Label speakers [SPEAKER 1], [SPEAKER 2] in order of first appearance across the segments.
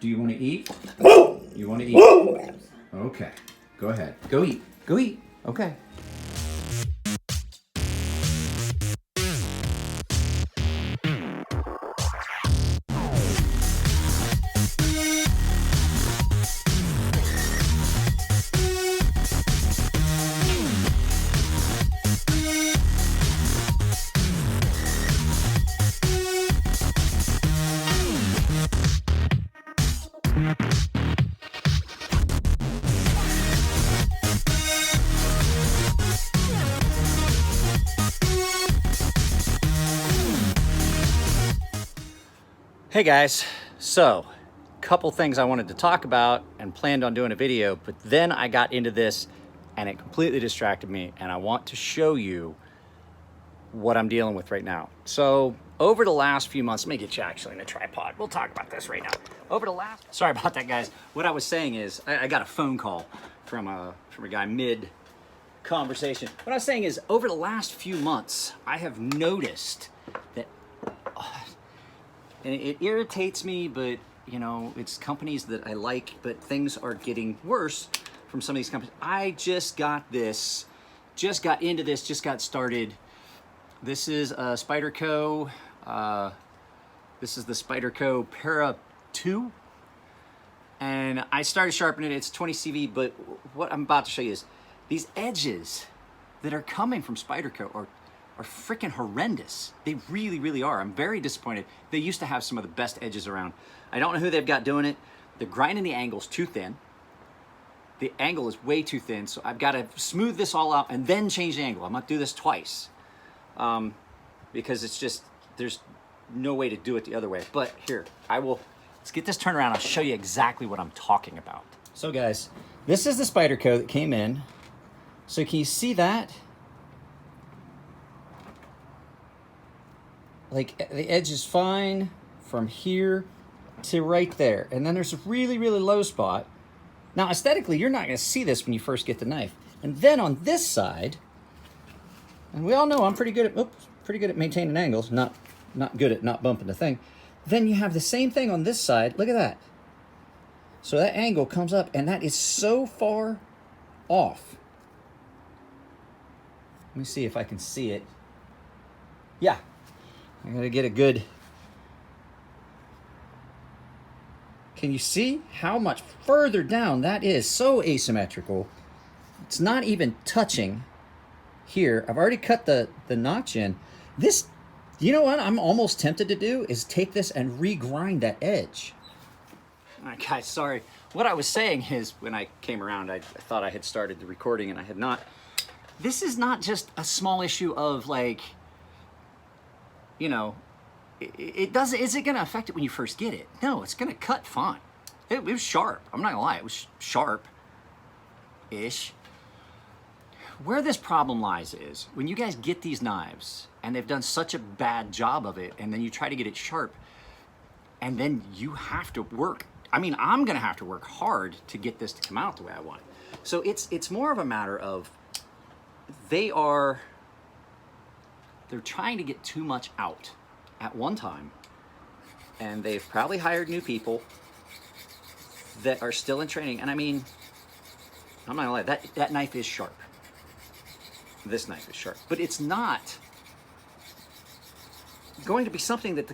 [SPEAKER 1] Do you want to eat? You want to eat? Okay. Go ahead. Go eat. Go eat. Okay. Hey guys, so couple things I wanted to talk about and planned on doing a video, but then I got into this and it completely distracted me, and I want to show you what I'm dealing with right now. So over the last few months, let me get you actually in a tripod. We'll talk about this right now. Sorry about that, guys. What I was saying is I got a phone call from a guy mid conversation. What I was saying is over the last few months, I have noticed that and it irritates me, but you know, it's companies that I like, but things are getting worse from some of these companies. I just got this, just got into this, just got started. This is a Spyderco. This is the Spyderco Para 2. And I started sharpening it. It's 20 CV, but what I'm about to show you is these edges that are coming from Spyderco are freaking horrendous. They really, really are. I'm very disappointed. They used to have some of the best edges around. I don't know who they've got doing it. They're grinding the angles too thin. The angle is way too thin, so I've got to smooth this all out and then change the angle. I'm gonna do this twice because it's just, there's no way to do it the other way. But here, let's get this turned around. I'll show you exactly what I'm talking about. So guys, this is the Spyderco that came in. So can you see that? Like the edge is fine from here to right there. And then there's a really, really low spot. Now aesthetically, you're not gonna see this when you first get the knife. And then on this side, and we all know I'm pretty good at maintaining angles, not good at not bumping the thing. Then you have the same thing on this side, look at that. So that angle comes up and that is so far off. Let me see if I can see it. Yeah. I gotta get a good... Can you see how much further down that is? So asymmetrical. It's not even touching here. I've already cut the notch in. This, you know what I'm almost tempted to do is take this and regrind that edge. All right, guys, sorry. What I was saying is when I came around, I thought I had started the recording and I had not. This is not just a small issue of like, you know, is it going to affect it when you first get it? No, it's going to cut fine. It was sharp. I'm not going to lie. It was sharp-ish. Where this problem lies is when you guys get these knives and they've done such a bad job of it, and then you try to get it sharp, and then you have to work. I mean, I'm going to have to work hard to get this to come out the way I want it. So it's more of a matter of they're trying to get too much out at one time, and they've probably hired new people that are still in training. And I mean, I'm not gonna lie, that knife is sharp. This knife is sharp, but it's not going to be something that the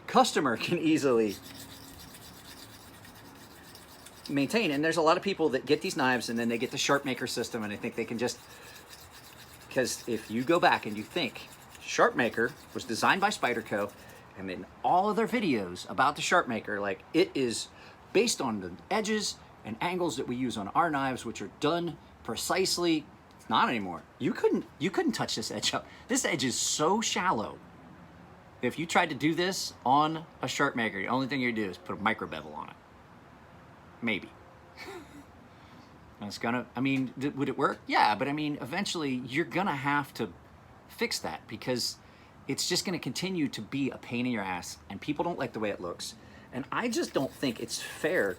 [SPEAKER 1] customer can easily maintain. And there's a lot of people that get these knives and then they get the SharpMaker system and they think they can just, because if you go back and you think SharpMaker was designed by Spyderco, and in all of their videos about the SharpMaker, like, it is based on the edges and angles that we use on our knives, which are done precisely. It's not anymore. You couldn't touch this edge up. This edge is so shallow. If you tried to do this on a SharpMaker, the only thing you'd do is put a micro bevel on it. Maybe. It's gonna, I mean, would it work? Yeah, but I mean, eventually you're gonna have to fix that because it's just gonna continue to be a pain in your ass and people don't like the way it looks. And I just don't think it's fair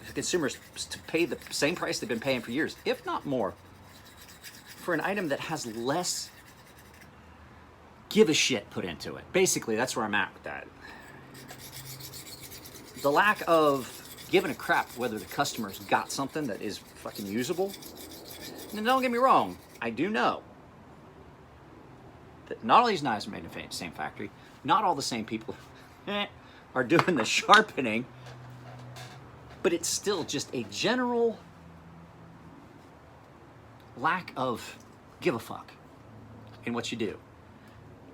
[SPEAKER 1] for consumers to pay the same price they've been paying for years, if not more, for an item that has less give a shit put into it. Basically, that's where I'm at with that. the lack of giving a crap whether the customer's got something that is fucking usable. And don't get me wrong, I do know that not all these knives are made in the same factory, not all the same people are doing the sharpening, but it's still just a general lack of give a fuck in what you do.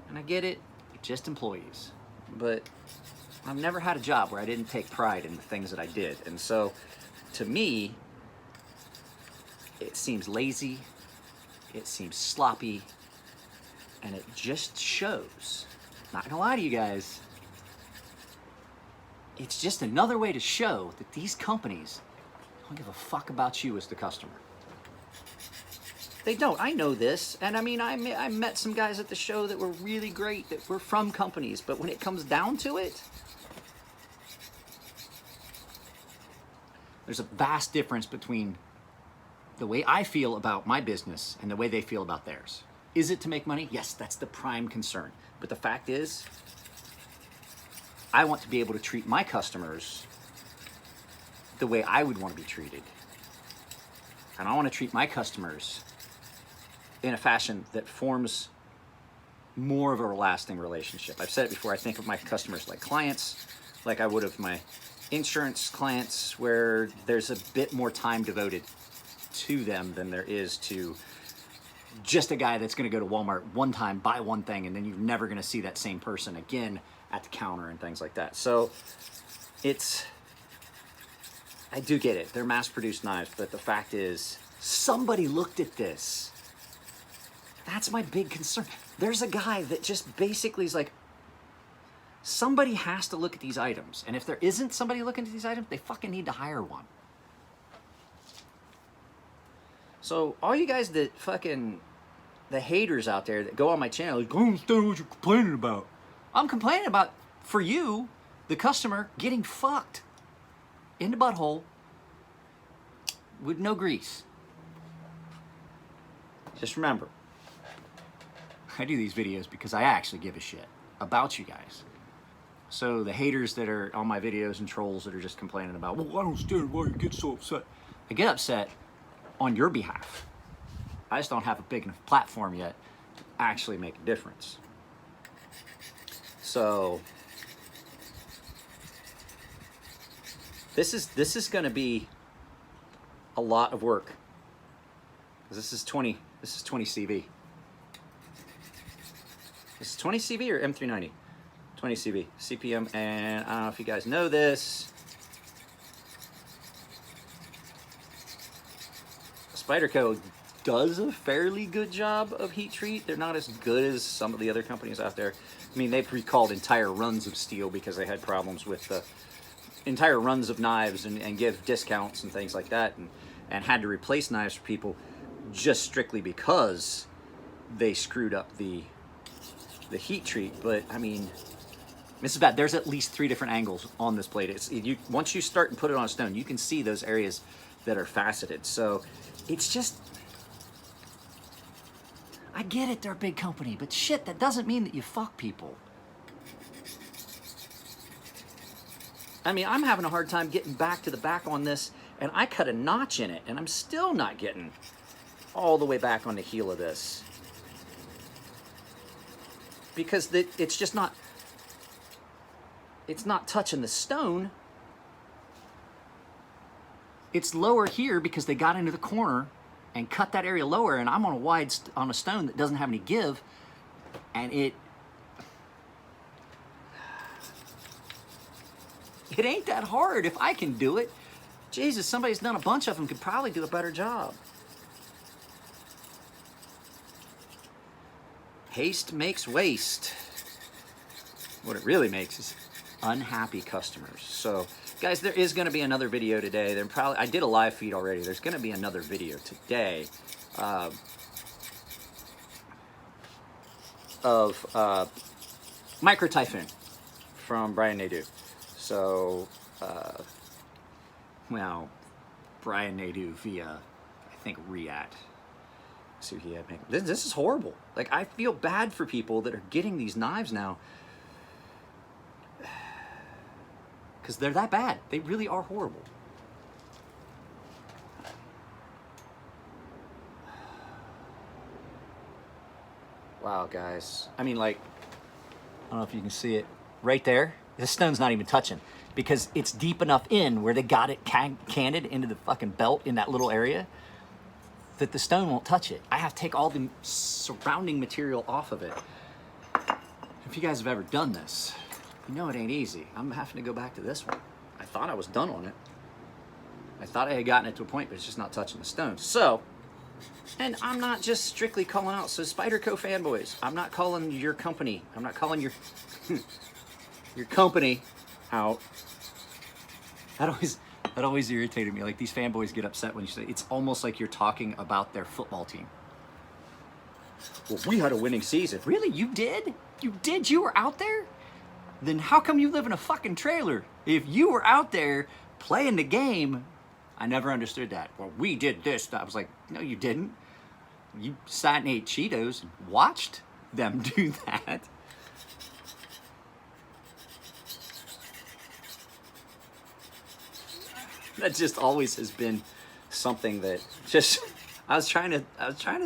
[SPEAKER 1] And I get it, just employees, but I've never had a job where I didn't take pride in the things that I did. And so, to me, it seems lazy, it seems sloppy, and it just shows. Not gonna lie to you guys, it's just another way to show that these companies don't give a fuck about you as the customer. They don't. I know this, and I mean, I met some guys at the show that were really great, that were from companies, but when it comes down to it, there's a vast difference between the way I feel about my business and the way they feel about theirs. Is it to make money? Yes, that's the prime concern. But the fact is, I want to be able to treat my customers the way I would want to be treated. And I want to treat my customers in a fashion that forms more of a lasting relationship. I've said it before, I think of my customers like clients, like I would of my insurance clients, where there's a bit more time devoted to them than there is to just a guy that's gonna go to Walmart one time, buy one thing, and then you're never gonna see that same person again at the counter and things like that. So I do get it, they're mass-produced knives, but the fact is, somebody looked at this. That's my big concern. There's a guy that just basically is like, somebody has to look at these items. And if there isn't somebody looking at these items, they fucking need to hire one. So all you guys that fucking, the haters out there that go on my channel, like, I don't understand what you're complaining about. I'm complaining about, for you, the customer getting fucked in the butthole with no grease. Just remember, I do these videos because I actually give a shit about you guys. So the haters that are on my videos and trolls that are just complaining about, well, I don't understand why you get so upset. I get upset on your behalf. I just don't have a big enough platform yet to actually make a difference. So this is going to be a lot of work. This is 20 CV. This is 20 CV or M390? 20 CV, CPM, and I don't know if you guys know this. Spyderco does a fairly good job of heat treat. They're not as good as some of the other companies out there. I mean, they've recalled entire runs of steel because they had problems with the entire runs of knives and give discounts and things like that, and had to replace knives for people just strictly because they screwed up the heat treat. But I mean, this is bad. There's at least 3 different angles on this plate. Once you start and put it on a stone, you can see those areas that are faceted. So it's just, I get it, they're a big company, but shit, that doesn't mean that you fuck people. I mean, I'm having a hard time getting back to the back on this, and I cut a notch in it, and I'm still not getting all the way back on the heel of this. Because it's just not, it's not touching the stone. It's lower here because they got into the corner and cut that area lower, and I'm on a stone that doesn't have any give, and it ain't that hard. If I can do it, Jesus, somebody's done a bunch of them could probably do a better job. Haste makes waste. What it really makes is unhappy customers. So guys, there is going to be another video today. I did a live feed already. There's going to be another video today of Micro Typhoon from Brian Nadeau. So, well, Brian Nadeau via, I think, Riyadh. See what he had made. This is horrible. Like, I feel bad for people that are getting these knives now, because they're that bad. They really are horrible. Wow, guys. I mean, like, I don't know if you can see it right there. This stone's not even touching because it's deep enough in where they got it canted into the fucking belt in that little area that the stone won't touch it. I have to take all the surrounding material off of it. If you guys have ever done this, you know it ain't easy. I'm having to go back to this one. I thought I was done on it. I thought I had gotten it to a point, but it's just not touching the stone. So, and I'm not just strictly calling out, so Spyderco fanboys, I'm not calling your company, I'm not calling your your company out. That always irritated me. Like, these fanboys get upset when you say, it's almost like you're talking about their football team. Well, we had a winning season. Really? You did? You did? You were out there? Then how come you live in a fucking trailer? If you were out there playing the game, I never understood that. Well, we did this. I was like, no, you didn't. You sat and ate Cheetos and watched them do that. That just always has been something that just, I was trying to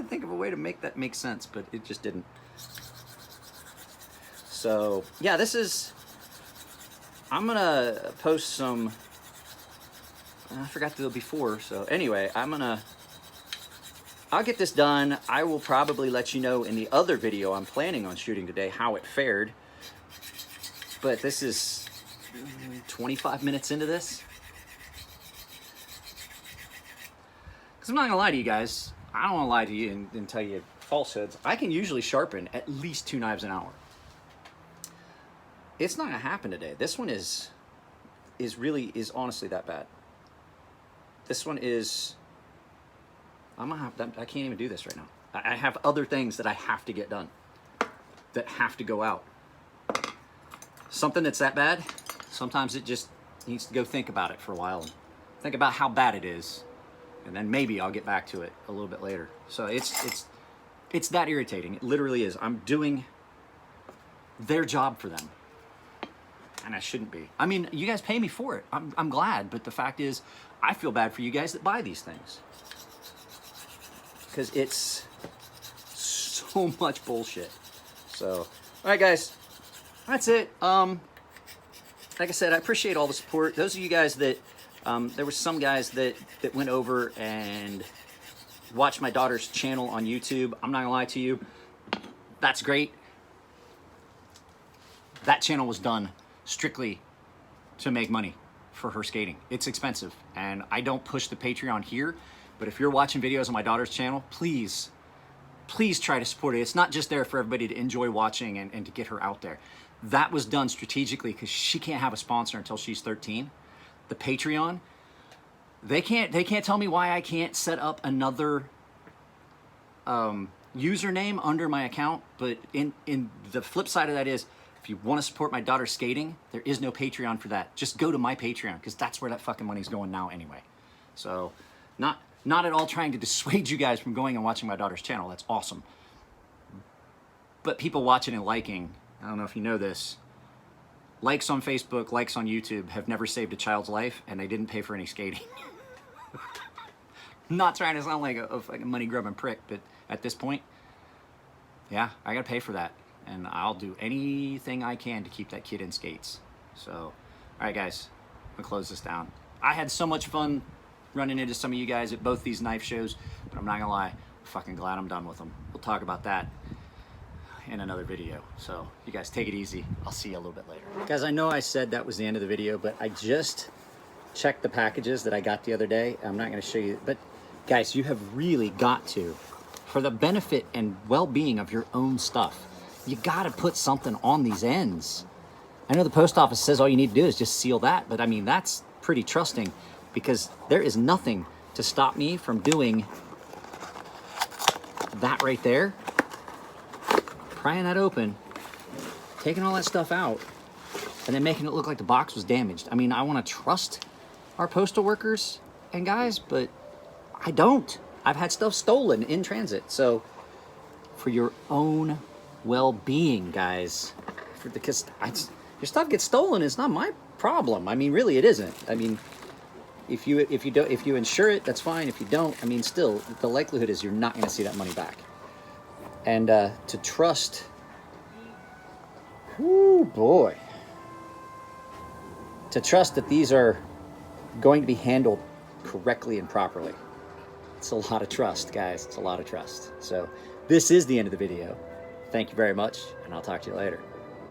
[SPEAKER 1] think of a way to make that make sense, but it just didn't. So yeah, I'm gonna post some, I forgot to do it before, so anyway, I'll get this done. I will probably let you know in the other video I'm planning on shooting today how it fared. But this is 25 minutes into this. Because I'm not gonna lie to you guys, I don't wanna lie to you and tell you falsehoods. I can usually sharpen at least 2 knives an hour. It's not gonna happen today. This one is honestly that bad. This one is, I can't even do this right now. I have other things that I have to get done, that have to go out. Something that's that bad, sometimes it just needs to go think about it for a while. And think about how bad it is. And then maybe I'll get back to it a little bit later. So it's that irritating. It literally is. I'm doing their job for them. And I shouldn't be. I mean, you guys pay me for it. I'm glad, but the fact is, I feel bad for you guys that buy these things. Because it's so much bullshit. So, all right, guys, that's it. Like I said, I appreciate all the support. Those of you guys that, there were some guys that went over and watched my daughter's channel on YouTube. I'm not gonna lie to you, that's great. That channel was done strictly to make money for her skating. It's expensive, and I don't push the Patreon here, but if you're watching videos on my daughter's channel, please try to support it. It's not just there for everybody to enjoy watching and to get her out there. That was done strategically because she can't have a sponsor until she's 13. The Patreon, they can't tell me why I can't set up another username under my account, but in the flip side of that is, if you want to support my daughter skating, there is no Patreon for that. Just go to my Patreon, because that's where that fucking money's going now anyway. So, not at all trying to dissuade you guys from going and watching my daughter's channel. That's awesome. But people watching and liking, I don't know if you know this, likes on Facebook, likes on YouTube have never saved a child's life, and they didn't pay for any skating. Not trying to sound like a fucking money-grubbing prick, but at this point, yeah, I gotta pay for that. And I'll do anything I can to keep that kid in skates. So, all right, guys, I'm gonna close this down. I had so much fun running into some of you guys at both these knife shows, but I'm not gonna lie, I'm fucking glad I'm done with them. We'll talk about that in another video. So, you guys take it easy. I'll see you a little bit later. Guys, I know I said that was the end of the video, but I just checked the packages that I got the other day. I'm not gonna show you, but guys, you have really got to, for the benefit and well-being of your own stuff, you gotta put something on these ends. I know the post office says all you need to do is just seal that, but I mean, that's pretty trusting, because there is nothing to stop me from doing that right there, prying that open, taking all that stuff out, and then making it look like the box was damaged. I mean, I wanna trust our postal workers and guys, but I don't. I've had stuff stolen in transit. So for your own well-being, guys, because your stuff gets stolen, it's not my problem. I mean, really, it isn't. I mean, if you insure it, that's fine. If you don't, I mean, still, the likelihood is you're not going to see that money back. And to trust, whoo boy, to trust that these are going to be handled correctly and properly. It's a lot of trust, guys. It's a lot of trust. So this is the end of the video. Thank you very much, and I'll talk to you later.